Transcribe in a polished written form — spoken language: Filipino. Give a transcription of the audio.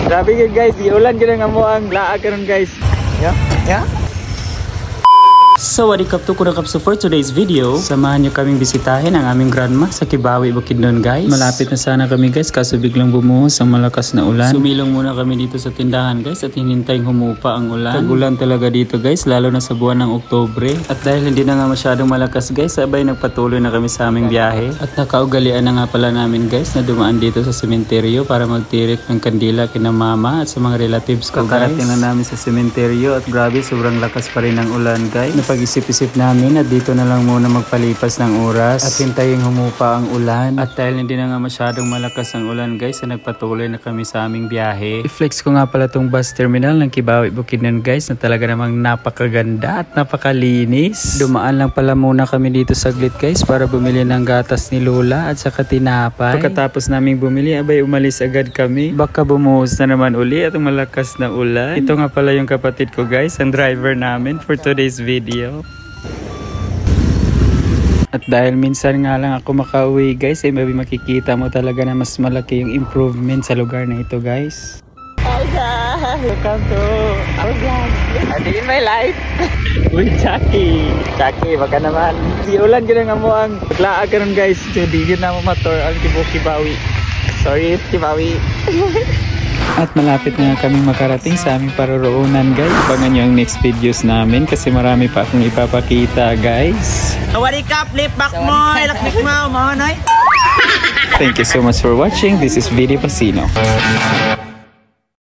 Grabe yun guys, iulan ka na nga mo ang laag karon guys. Yeah. So what up to kuna kapso for today's video. Samahan niyo kaming bisitahin ang aming grandma sa Kibawi, Bukidnon guys. Malapit na sana kami guys kaso biglang bumuhos ang malakas na ulan. Sumilong muna kami dito sa tindahan guys at hinintaying humupa ang ulan. Tag-ulan talaga dito guys lalo na sa buwan ng Oktubre. At dahil hindi na nga masyadong malakas guys, sabay nagpatuloy na kami sa aming biyahe. At nakaugalian na nga pala namin guys na dumaan dito sa sementeryo para magtirik ng kandila kina mama at sa mga relatives ko guys. Kakarating na namin sa sementeryo at grabe sobrang lakas pa rin ng ulan guys. Pag-isip-isip namin at dito na lang muna magpalipas ng oras at hintayin humupa ang ulan. At dahil hindi na nga masyadong malakas ang ulan guys, na nagpatuloy na kami sa aming biyahe. I-flex ko nga pala tong bus terminal ng Kibawi, Bukidnon guys na talaga namang napakaganda at napakalinis. Dumaan lang pala muna kami dito saglit guys para bumili ng gatas ni Lola at saka tinapay. Pagkatapos naming bumili, abay umalis agad kami. Baka bumuhos na naman uli at malakas na ulan. Ito nga pala yung kapatid ko guys, ang driver namin for today's video. At dahil minsan nga lang ako makauwi guys, ay makikita mo talaga na mas malaki yung improvement sa lugar na ito guys. Hi guys! Welcome to our vlog. A day in my life with Jackie. Jackie, baka naman. Si ulan gina nga mo ang laag karon guys. So di yun na mo mator ang Kibawi. Sorry, Kibawi. At malapit na kami makarating sa aming paroroonan guys. Abangan nyo ang next videos namin kasi marami pa akong ipapakita guys. Sawadee ka, flip back mo, ilaknik mo, mahonay. Thank you so much for watching. This is Video Pasino.